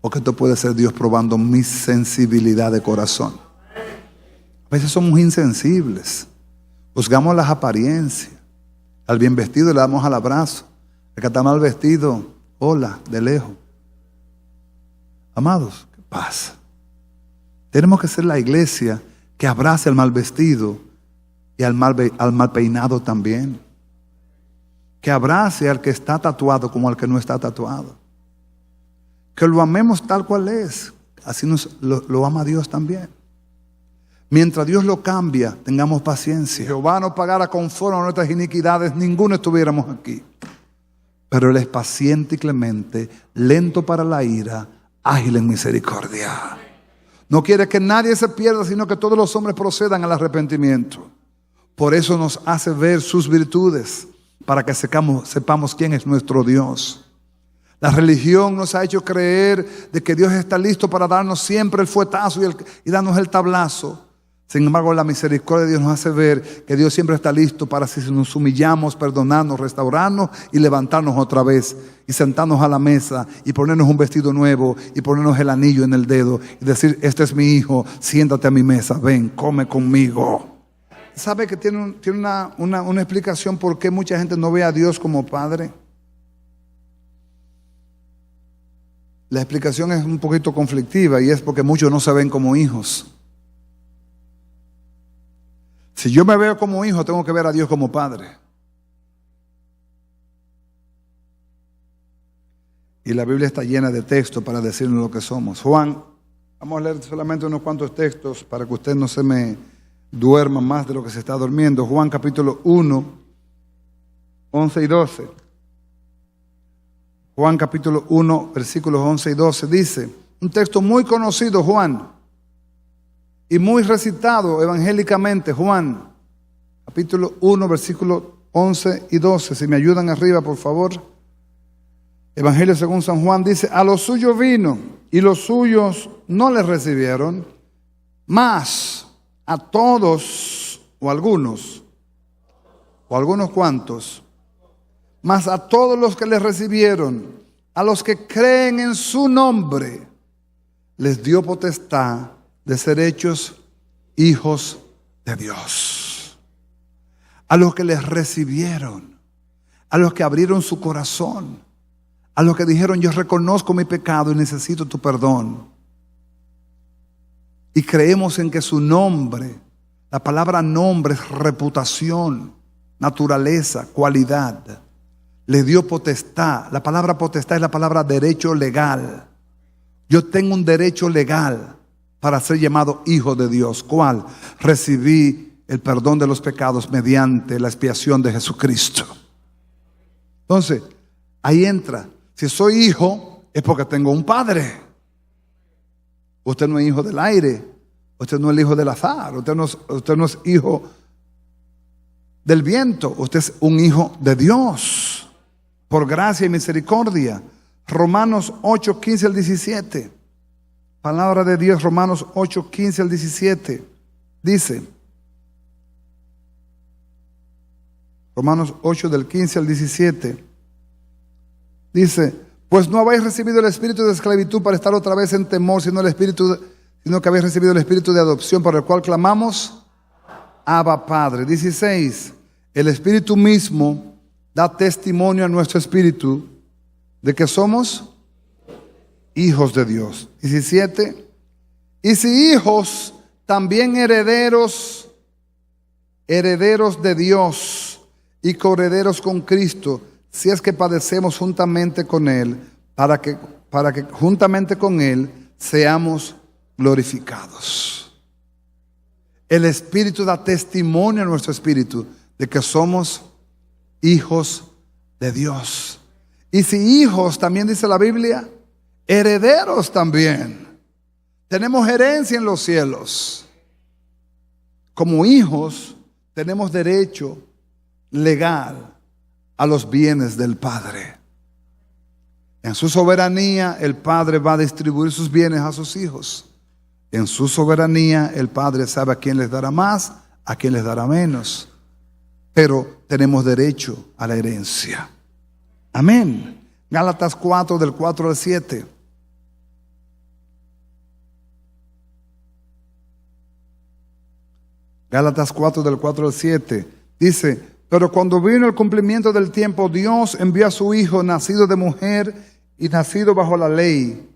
o que esto puede ser Dios probando mi sensibilidad de corazón. A veces somos insensibles, juzgamos las apariencias. Al bien vestido le damos al abrazo, al que está mal vestido, hola, de lejos. Amados, ¿qué pasa? Tenemos que ser la iglesia que abrace al mal vestido y al mal peinado también. Que abrace al que está tatuado como al que no está tatuado. Que lo amemos tal cual es. Así lo ama Dios también. Mientras Dios lo cambia, tengamos paciencia. Jehová nos pagara conforme a nuestras iniquidades, ninguno estuviéramos aquí. Pero Él es paciente y clemente, lento para la ira, ágil en misericordia. No quiere que nadie se pierda, sino que todos los hombres procedan al arrepentimiento. Por eso nos hace ver sus virtudes, para que sepamos quién es nuestro Dios. La religión nos ha hecho creer de que Dios está listo para darnos siempre el fuetazo y darnos el tablazo. Sin embargo, la misericordia de Dios nos hace ver que Dios siempre está listo para, si nos humillamos, perdonarnos, restaurarnos y levantarnos otra vez y sentarnos a la mesa y ponernos un vestido nuevo y ponernos el anillo en el dedo y decir: este es mi hijo, siéntate a mi mesa, ven, come conmigo. ¿Sabe que tiene una explicación por qué mucha gente no ve a Dios como Padre? La explicación es un poquito conflictiva y es porque muchos no se ven como hijos. Si yo me veo como hijo, tengo que ver a Dios como Padre. Y la Biblia está llena de textos para decirnos lo que somos. Juan, vamos a leer solamente unos cuantos textos para que usted no se me duerma más de lo que se está durmiendo. Juan capítulo 1, 11 y 12. Juan capítulo 1, versículos 11 y 12 dice, un texto muy conocido, Juan, y muy recitado evangélicamente. Juan capítulo 1, versículos 11 y 12. Si me ayudan arriba, por favor. Evangelio según San Juan dice: a los suyos vino y los suyos no les recibieron, mas a todos, o algunos cuantos, mas a todos los que les recibieron, a los que creen en su nombre, les dio potestad de ser hechos hijos de Dios. A los que les recibieron, a los que abrieron su corazón, a los que dijeron: yo reconozco mi pecado y necesito tu perdón. Y creemos en que su nombre, la palabra nombre es reputación, naturaleza, cualidad. Le dio potestad. La palabra potestad es la palabra derecho legal. Yo tengo un derecho legal para ser llamado hijo de Dios. ¿Cuál? Recibí el perdón de los pecados mediante la expiación de Jesucristo. Entonces, ahí entra. Si soy hijo, es porque tengo un padre. Usted no es hijo del aire. Usted no es el hijo del azar. Usted no es hijo del viento. Usted es un hijo de Dios, por gracia y misericordia. Romanos 8, 15 al 17. Palabra de Dios, Romanos 8, 15 al 17. Dice, Romanos 8 del 15 al 17. Dice, pues no habéis recibido el espíritu de esclavitud para estar otra vez en temor, sino que habéis recibido el espíritu de adopción, por el cual clamamos, Abba Padre. 16. El espíritu mismo da testimonio a nuestro espíritu de que somos hijos de Dios. 17. Y si hijos, también herederos de Dios y coherederos con Cristo, si es que padecemos juntamente con Él, para que juntamente con Él seamos glorificados. El Espíritu da testimonio a nuestro espíritu de que somos hijos de Dios. Y si hijos, también dice la Biblia, herederos también. Tenemos herencia en los cielos. Como hijos, tenemos derecho legal a los bienes del Padre. En su soberanía, el Padre va a distribuir sus bienes a sus hijos. En su soberanía, el Padre sabe a quién les dará más, a quién les dará menos. Pero tenemos derecho a la herencia. Amén. Gálatas 4, del 4 al 7. Gálatas 4, del 4 al 7. Dice, pero cuando vino el cumplimiento del tiempo, Dios envió a su Hijo, nacido de mujer y nacido bajo la ley,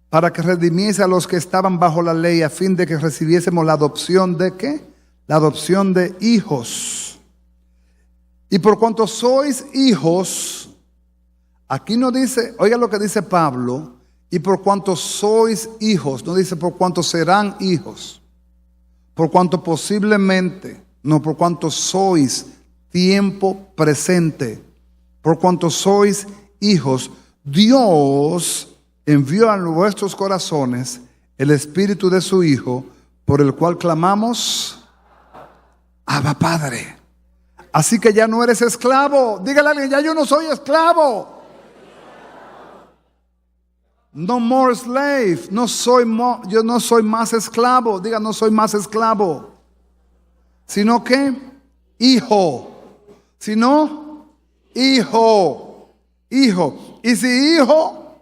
para que redimiese a los que estaban bajo la ley, a fin de que recibiésemos la adopción de ¿qué? La adopción de hijos. Y por cuanto sois hijos, aquí no dice, oiga lo que dice Pablo, y por cuanto sois hijos, no dice por cuanto serán hijos, por cuanto posiblemente, no, por cuanto sois tiempo presente, por cuanto sois hijos, Dios envió a vuestros corazones el Espíritu de su Hijo, por el cual clamamos, Abba Padre. Así que ya no eres esclavo. Dígale a alguien, ya yo no soy esclavo. No more slave. Yo no soy más esclavo. Diga, no soy más esclavo. Sino que hijo. Sino hijo. Hijo. Y si hijo,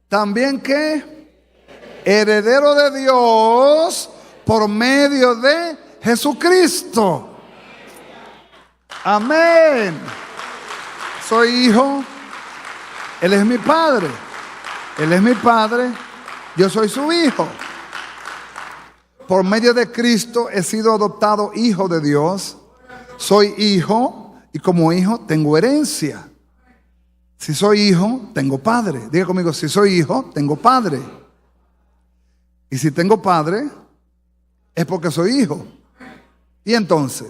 también que heredero de Dios por medio de Jesucristo. Amén. Soy hijo. Él es mi padre. Él es mi padre. Yo soy su hijo. Por medio de Cristo he sido adoptado hijo de Dios. Soy hijo y como hijo tengo herencia. Si soy hijo, tengo padre. Diga conmigo, si soy hijo, tengo padre. Y si tengo padre, es porque soy hijo. Y entonces,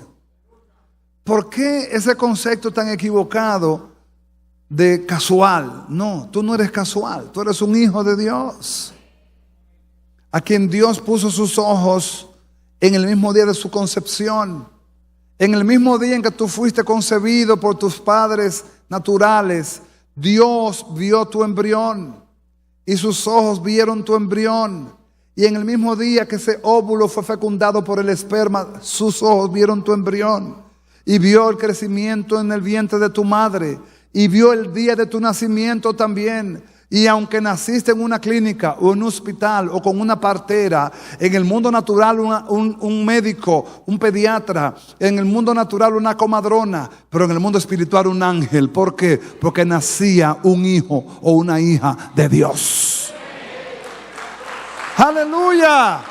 ¿por qué ese concepto tan equivocado de casual? No, tú no eres casual, tú eres un hijo de Dios, a quien Dios puso sus ojos en el mismo día de su concepción, en el mismo día en que tú fuiste concebido por tus padres naturales. Dios vio tu embrión y sus ojos vieron tu embrión. Y en el mismo día que ese óvulo fue fecundado por el esperma, sus ojos vieron tu embrión. Y vio el crecimiento en el vientre de tu madre. Y vio el día de tu nacimiento también. Y aunque naciste en una clínica o en un hospital o con una partera, en el mundo natural un médico, un pediatra, en el mundo natural una comadrona, pero en el mundo espiritual un ángel. ¿Por qué? Porque nacía un hijo o una hija de Dios. Aleluya,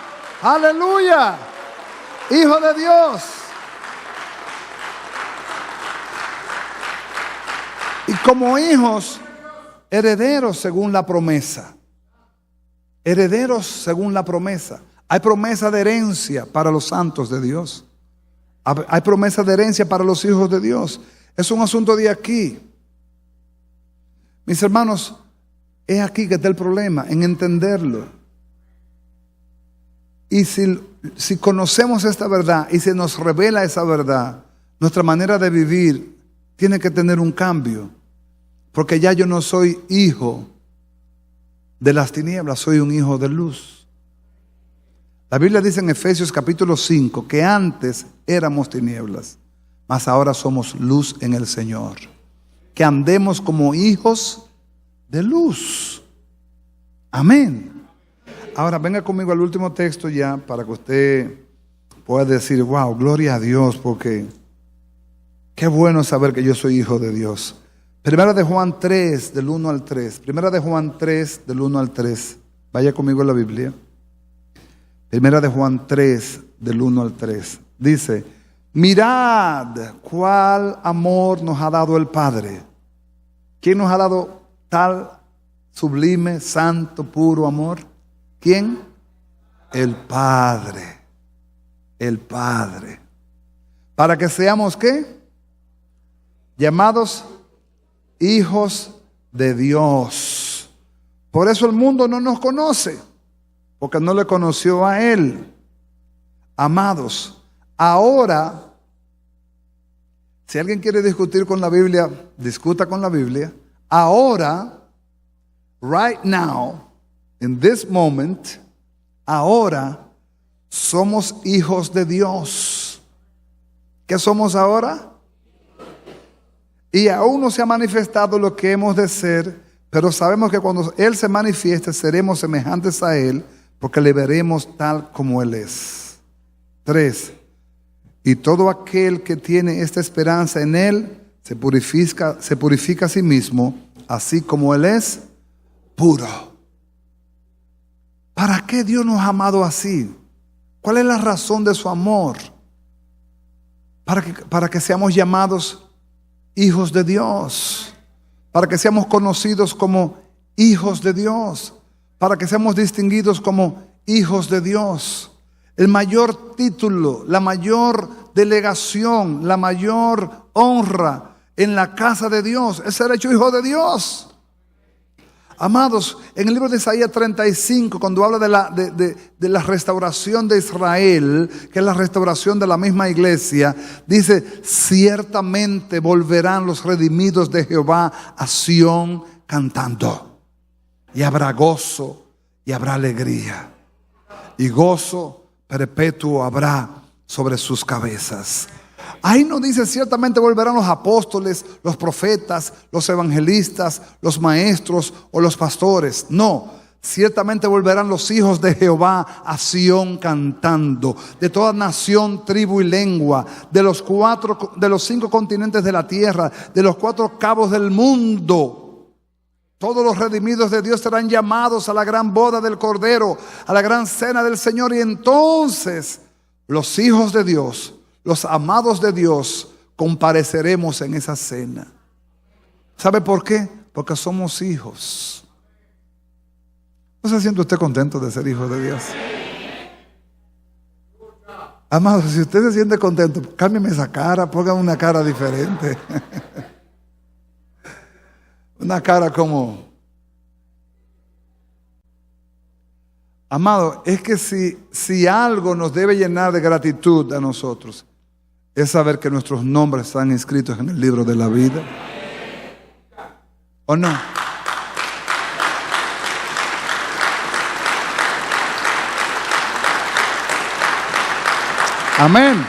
aleluya, hijo de Dios. Y como hijos, herederos según la promesa. Herederos según la promesa. Hay promesa de herencia para los santos de Dios. Hay promesa de herencia para los hijos de Dios. Es un asunto de aquí. Mis hermanos, es aquí que está el problema, en entenderlo. Y si conocemos esta verdad y se nos revela esa verdad, nuestra manera de vivir tiene que tener un cambio. Porque ya yo no soy hijo de las tinieblas, soy un hijo de luz. La Biblia dice en Efesios capítulo 5 que antes éramos tinieblas, mas ahora somos luz en el Señor. Que andemos como hijos de luz. Amén. Ahora venga conmigo al último texto ya para que usted pueda decir, wow, gloria a Dios, porque qué bueno saber que yo soy hijo de Dios. Primera de Juan 3, del 1 al 3. Primera de Juan 3, del 1 al 3. Vaya conmigo a la Biblia. Primera de Juan 3, del 1 al 3. Dice, mirad cuál amor nos ha dado el Padre. ¿Quién nos ha dado tal sublime, santo, puro amor? ¿Quién? El Padre. El Padre. ¿Para que seamos qué? Llamados hijos de Dios. Por eso el mundo no nos conoce, porque no le conoció a Él. Amados, ahora, si alguien quiere discutir con la Biblia, discuta con la Biblia. Ahora, right now, in this moment, ahora somos hijos de Dios. ¿Qué somos ahora? Y aún no se ha manifestado lo que hemos de ser, pero sabemos que cuando Él se manifieste seremos semejantes a Él, porque le veremos tal como Él es. 3. Y todo aquel que tiene esta esperanza en Él se purifica a sí mismo, así como Él es puro. ¿Para qué Dios nos ha amado así? ¿Cuál es la razón de su amor? Para que seamos llamados hijos de Dios, para que seamos conocidos como hijos de Dios, para que seamos distinguidos como hijos de Dios. El mayor título, la mayor delegación, la mayor honra en la casa de Dios es ser hecho hijo de Dios. Amados, en el libro de Isaías 35, cuando habla de la restauración de Israel, que es la restauración de la misma iglesia, dice: ciertamente volverán los redimidos de Jehová a Sión cantando. Y habrá gozo y habrá alegría. Y gozo perpetuo habrá sobre sus cabezas. Ahí no dice ciertamente volverán los apóstoles, los profetas, los evangelistas, los maestros o los pastores. No, ciertamente volverán los hijos de Jehová a Sión cantando, de toda nación, tribu y lengua, de los 5 continentes de la tierra, de los 4 cabos del mundo. Todos los redimidos de Dios serán llamados a la gran boda del Cordero, a la gran cena del Señor, y entonces los hijos de Dios, los amados de Dios, compareceremos en esa cena. ¿Sabe por qué? Porque somos hijos. ¿No se siente usted contento de ser hijo de Dios? Amado, si usted se siente contento, cámbiame esa cara, póngame una cara diferente. Una cara como... Amado, es que si algo nos debe llenar de gratitud a nosotros, es saber que nuestros nombres están inscritos en el libro de la vida. ¿O no? Amén.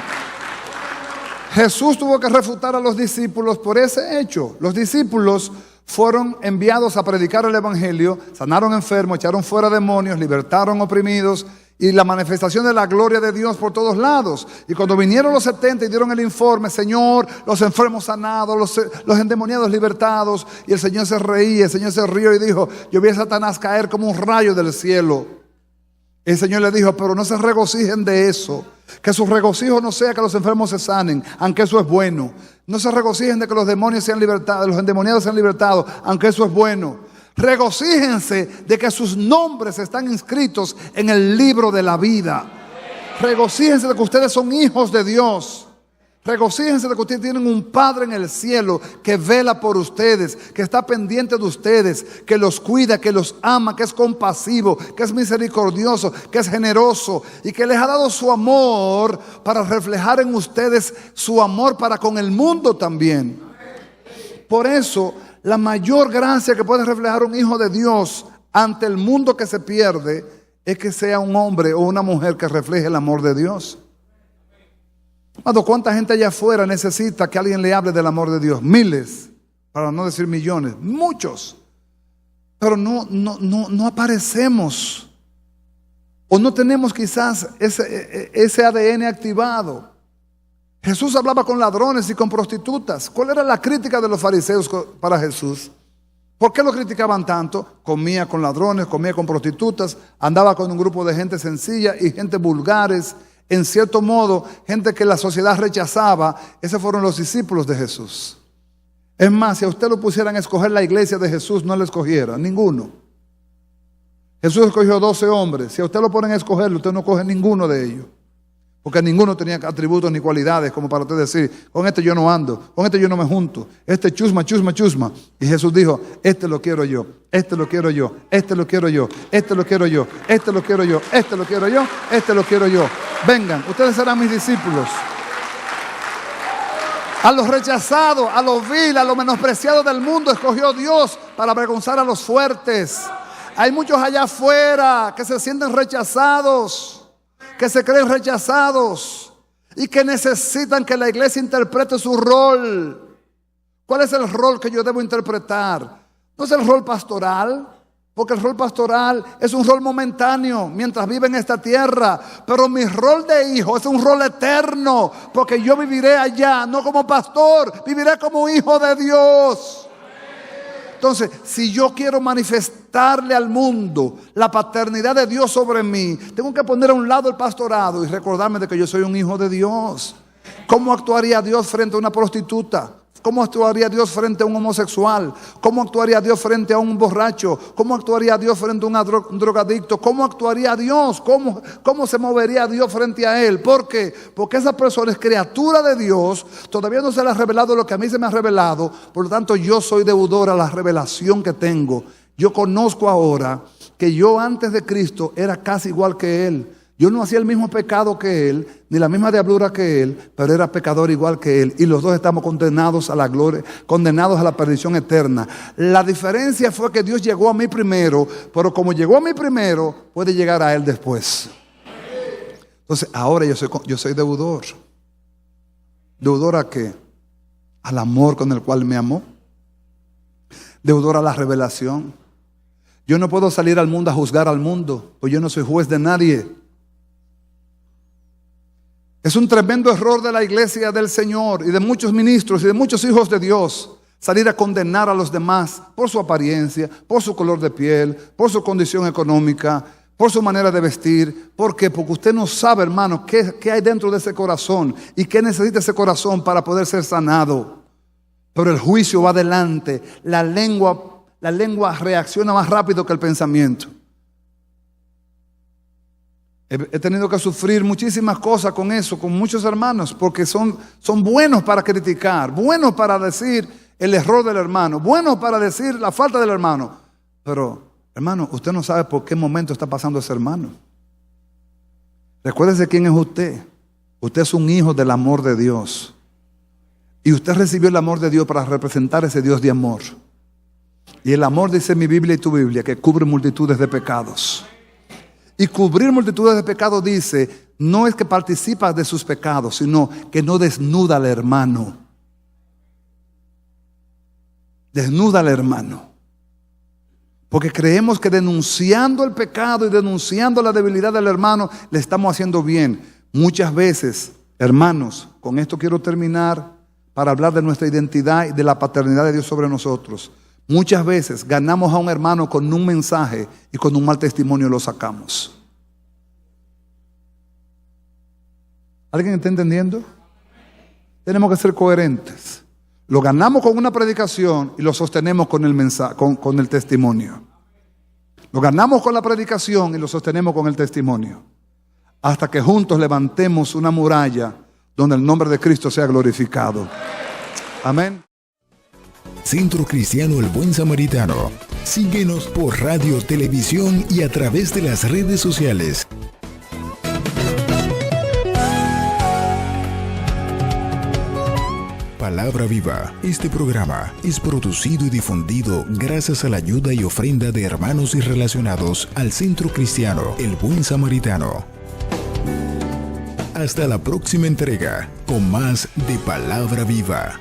Jesús tuvo que refutar a los discípulos por ese hecho. Los discípulos fueron enviados a predicar el evangelio, sanaron enfermos, echaron fuera demonios, libertaron oprimidos, y la manifestación de la gloria de Dios por todos lados. Y cuando vinieron los 70 y dieron el informe: Señor, los enfermos sanados, los endemoniados libertados, y el Señor se reía, el Señor se rió y dijo: yo vi a Satanás caer como un rayo del cielo. El Señor le dijo: pero no se regocijen de eso, que su regocijo no sea que los enfermos se sanen, aunque eso es bueno. No se regocijen de que los demonios sean libertados, los endemoniados sean libertados, aunque eso es bueno. Regocíjense de que sus nombres están inscritos en el libro de la vida. Regocíjense de que ustedes son hijos de Dios. Regocíjense de que ustedes tienen un Padre en el cielo que vela por ustedes, que está pendiente de ustedes, que los cuida, que los ama, que es compasivo, que es misericordioso, que es generoso, y que les ha dado su amor para reflejar en ustedes su amor para con el mundo también. Por eso, la mayor gracia que puede reflejar un hijo de Dios ante el mundo que se pierde es que sea un hombre o una mujer que refleje el amor de Dios. ¿Cuánta gente allá afuera necesita que alguien le hable del amor de Dios? Miles, para no decir millones, muchos. Pero no aparecemos, o no tenemos quizás ese ADN activado. Jesús hablaba con ladrones y con prostitutas. ¿Cuál era la crítica de los fariseos para Jesús? ¿Por qué lo criticaban tanto? Comía con ladrones, comía con prostitutas, andaba con un grupo de gente sencilla y gente vulgares. En cierto modo, gente que la sociedad rechazaba. Esos fueron los discípulos de Jesús. Es más, si a usted lo pusieran a escoger la iglesia de Jesús, no le escogiera, ninguno. Jesús escogió 12 hombres. Si a usted lo ponen a escogerlo, usted no coge ninguno de ellos. Porque ninguno tenía atributos ni cualidades como para usted decir: con este yo no ando, con este yo no me junto, este chusma, chusma, chusma. Y Jesús dijo: este lo quiero yo, este lo quiero yo, este lo quiero yo, este lo quiero yo, este lo quiero yo, este lo quiero yo, este lo quiero yo. Vengan, ustedes serán mis discípulos. A los rechazados, a los viles, a los menospreciados del mundo escogió Dios para avergonzar a los fuertes. Hay muchos allá afuera que se sienten rechazados, que se creen rechazados y que necesitan que la iglesia interprete su rol. ¿Cuál es el rol que yo debo interpretar? ¿No es el rol pastoral? Porque el rol pastoral es un rol momentáneo mientras vive en esta tierra. Pero mi rol de hijo es un rol eterno. Porque yo viviré allá, no como pastor, viviré como hijo de Dios. Entonces, si yo quiero manifestarle al mundo la paternidad de Dios sobre mí, tengo que poner a un lado el pastorado y recordarme de que yo soy un hijo de Dios. ¿Cómo actuaría Dios frente a una prostituta? ¿Cómo actuaría Dios frente a un homosexual? ¿Cómo actuaría Dios frente a un borracho? ¿Cómo actuaría Dios frente a un drogadicto? ¿Cómo actuaría Dios? ¿Cómo se movería Dios frente a él? ¿Por qué? Porque esa persona es criatura de Dios. Todavía no se le ha revelado lo que a mí se me ha revelado. Por lo tanto, yo soy deudor a la revelación que tengo. Yo conozco ahora que yo antes de Cristo era casi igual que él. Yo no hacía el mismo pecado que él, ni la misma diablura que él, pero era pecador igual que él. Y los dos estamos condenados a la gloria, condenados a la perdición eterna. La diferencia fue que Dios llegó a mí primero, pero como llegó a mí primero, puede llegar a él después. Entonces, ahora yo soy deudor. ¿Deudor a qué? Al amor con el cual me amó. Deudor a la revelación. Yo no puedo salir al mundo a juzgar al mundo, pues yo no soy juez de nadie. Es un tremendo error de la iglesia del Señor y de muchos ministros y de muchos hijos de Dios salir a condenar a los demás por su apariencia, por su color de piel, por su condición económica, por su manera de vestir. ¿Por qué? Porque usted no sabe, hermano, qué hay dentro de ese corazón y qué necesita ese corazón para poder ser sanado. Pero el juicio va adelante. La lengua reacciona más rápido que el pensamiento. He tenido que sufrir muchísimas cosas con eso, con muchos hermanos, porque son buenos para criticar, buenos para decir el error del hermano, buenos para decir la falta del hermano. Pero, hermano, usted no sabe por qué momento está pasando ese hermano. Recuérdese quién es usted. Usted es un hijo del amor de Dios. Y usted recibió el amor de Dios para representar ese Dios de amor. Y el amor, dice mi Biblia y tu Biblia, que cubre multitudes de pecados. Y cubrir multitudes de pecados, dice, no es que participas de sus pecados, sino que no desnuda al hermano. Desnuda al hermano. Porque creemos que denunciando el pecado y denunciando la debilidad del hermano, le estamos haciendo bien. Muchas veces, hermanos, con esto quiero terminar para hablar de nuestra identidad y de la paternidad de Dios sobre nosotros. Muchas veces ganamos a un hermano con un mensaje y con un mal testimonio lo sacamos. ¿Alguien está entendiendo? Tenemos que ser coherentes. Lo ganamos con una predicación y lo sostenemos con el mensaje, con el testimonio. Lo ganamos con la predicación y lo sostenemos con el testimonio. Hasta que juntos levantemos una muralla donde el nombre de Cristo sea glorificado. Amén. Centro Cristiano El Buen Samaritano. Síguenos por radio, televisión y a través de las redes sociales. Palabra Viva. Este programa es producido y difundido gracias a la ayuda y ofrenda de hermanos y relacionados al Centro Cristiano El Buen Samaritano. Hasta la próxima entrega con más de Palabra Viva.